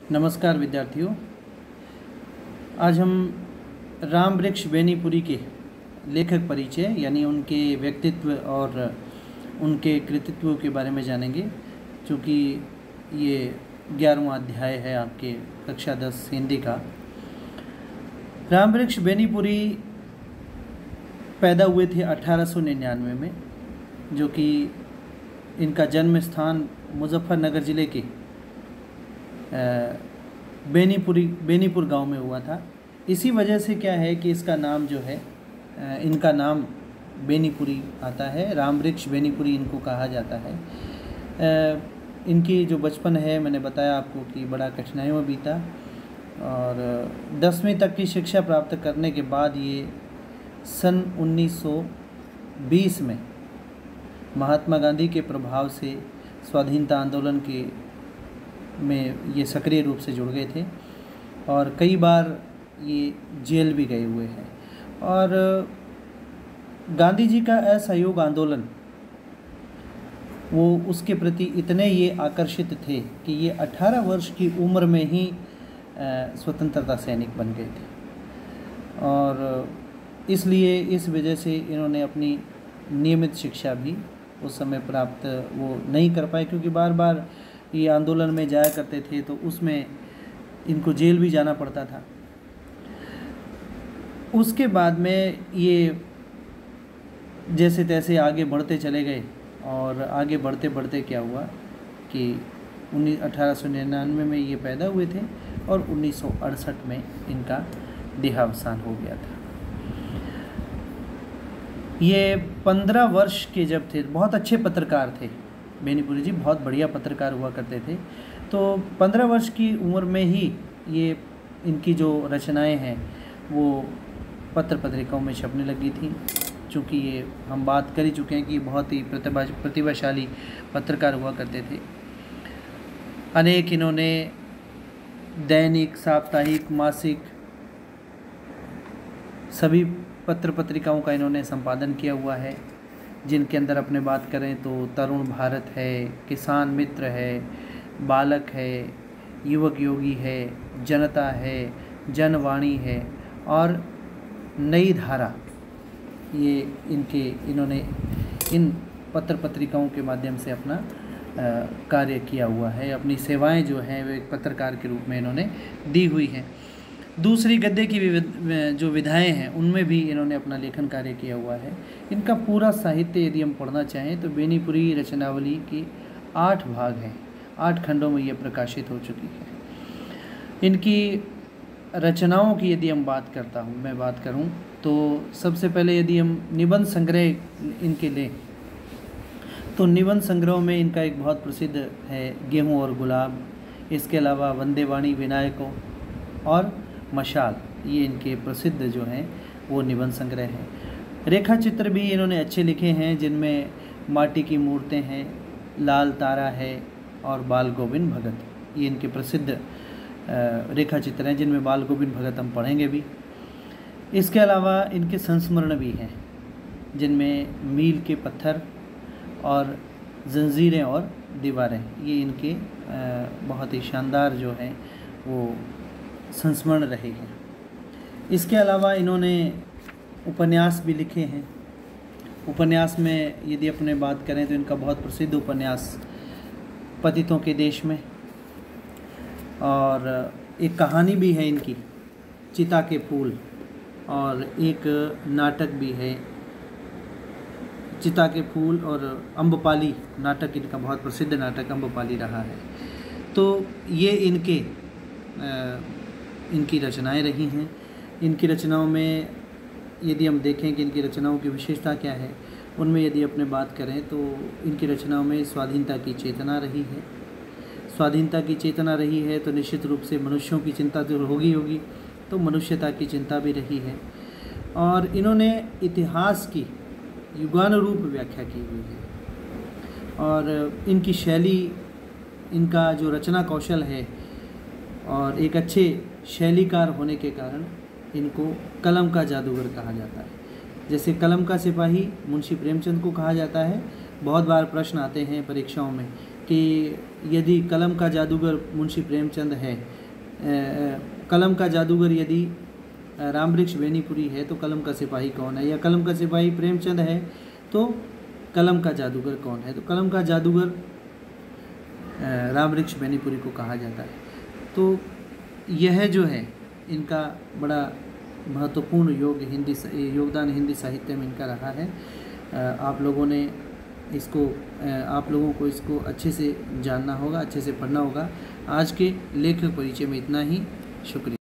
नमस्कार विद्यार्थियों। आज हम राम वृक्ष बेनीपुरी के लेखक परिचय यानी उनके व्यक्तित्व और उनके कृतित्व के बारे में जानेंगे, चूँकि ये 11वां अध्याय है आपके कक्षा 10 हिंदी का। राम वृक्ष बेनीपुरी पैदा हुए थे 1899 में, जो कि इनका जन्म स्थान मुजफ्फरनगर ज़िले के बेनीपुर गांव में हुआ था। इसी वजह से क्या है कि इसका नाम जो है, इनका नाम बेनीपुरी आता है। राम वृक्ष बेनीपुरी इनको कहा जाता है। इनकी जो बचपन है, मैंने बताया आपको कि बड़ा कठिनाइयों में बीता, और 10वीं तक की शिक्षा प्राप्त करने के बाद ये सन 1920 में महात्मा गांधी के प्रभाव से स्वाधीनता आंदोलन में ये सक्रिय रूप से जुड़ गए थे और कई बार ये जेल भी गए हुए हैं। और गांधी जी का असहयोग आंदोलन, वो उसके प्रति इतने ये आकर्षित थे कि ये 18 वर्ष की उम्र में ही स्वतंत्रता सैनिक बन गए थे, और इसलिए इस वजह से इन्होंने अपनी नियमित शिक्षा भी उस समय प्राप्त वो नहीं कर पाए, क्योंकि बार बार ये आंदोलन में जाया करते थे तो उसमें इनको जेल भी जाना पड़ता था। उसके बाद में ये जैसे तैसे आगे बढ़ते चले गए, और आगे बढ़ते बढ़ते क्या हुआ कि 1899 में ये पैदा हुए थे और 1968 में इनका देहावसान हो गया था। ये 15 वर्ष के जब थे, बहुत अच्छे पत्रकार थे बेनीपुरी जी, बहुत बढ़िया पत्रकार हुआ करते थे। तो 15 वर्ष की उम्र में ही ये इनकी जो रचनाएं हैं वो पत्र पत्रिकाओं में छपने लगी थी। चूँकि ये हम बात कर ही चुके हैं कि बहुत ही प्रतिभाशाली पत्रकार हुआ करते थे। अनेक इन्होंने दैनिक, साप्ताहिक, मासिक सभी पत्र पत्रिकाओं का इन्होंने संपादन किया हुआ है, जिनके अंदर अपने बात करें तो तरुण भारत है, किसान मित्र है, बालक है, युवक योगी है, जनता है, जनवाणी है और नई धारा। ये इन्होंने इन पत्र पत्रिकाओं के माध्यम से अपना कार्य किया हुआ है। अपनी सेवाएं जो हैं वो एक पत्रकार के रूप में इन्होंने दी हुई हैं। दूसरी गद्य की जो विधाएं हैं उनमें भी इन्होंने अपना लेखन कार्य किया हुआ है। इनका पूरा साहित्य यदि हम पढ़ना चाहें तो बेनीपुरी रचनावली के 8 भाग हैं, 8 खंडों में ये प्रकाशित हो चुकी है। इनकी रचनाओं की यदि मैं बात करूं तो सबसे पहले यदि हम निबंध संग्रह इनके लें तो निबंध संग्रह में इनका एक बहुत प्रसिद्ध है गेहूं और गुलाब। इसके अलावा वंदे वाणी विनायकों और मशाल, ये इनके प्रसिद्ध जो हैं वो निबंध संग्रह हैं। रेखा चित्र भी इन्होंने अच्छे लिखे हैं, जिनमें माटी की मूर्तें हैं, लाल तारा है और बाल गोविंद भगत, ये इनके प्रसिद्ध रेखा चित्र हैं, जिनमें बाल गोविंद भगत हम पढ़ेंगे भी। इसके अलावा इनके संस्मरण भी हैं, जिनमें मील के पत्थर और जंजीरें और दीवारें, ये इनके बहुत ही शानदार जो हैं वो संस्मरण रहे हैं। इसके अलावा इन्होंने उपन्यास भी लिखे हैं। उपन्यास में यदि अपने बात करें तो इनका बहुत प्रसिद्ध उपन्यास पतितों के देश में, और एक कहानी भी है इनकी चिता के फूल, और एक नाटक भी है चिता के फूल, और अम्बपाली नाटक इनका बहुत प्रसिद्ध नाटक अम्बपाली रहा है। तो ये इनकी रचनाएं रही हैं। इनकी रचनाओं में यदि हम देखें कि इनकी रचनाओं की विशेषता क्या है, उनमें यदि अपने बात करें तो इनकी रचनाओं में स्वाधीनता की चेतना रही है। स्वाधीनता की चेतना रही है तो निश्चित रूप से मनुष्यों की चिंता तो होगी, तो मनुष्यता की चिंता भी रही है। और इन्होंने इतिहास की युगानुरूप व्याख्या की हुई है, और इनकी शैली, इनका जो रचना कौशल है और एक अच्छे शैलीकार होने के कारण इनको कलम का जादूगर कहा जाता है। जैसे कलम का सिपाही मुंशी प्रेमचंद को कहा जाता है। बहुत बार प्रश्न आते हैं परीक्षाओं में कि यदि कलम का जादूगर मुंशी प्रेमचंद है, कलम का जादूगर यदि रामवृक्ष बेनीपुरी है तो कलम का सिपाही कौन है, या कलम का सिपाही प्रेमचंद है तो कलम का जादूगर कौन है। तो कलम का जादूगर रामवृक्ष बेनीपुरी को कहा जाता है। तो यह जो है इनका बड़ा महत्वपूर्ण योगदान हिंदी साहित्य में इनका रहा है। आप लोगों को इसको अच्छे से जानना होगा, अच्छे से पढ़ना होगा। आज के लेखक परिचय में इतना ही। शुक्रिया।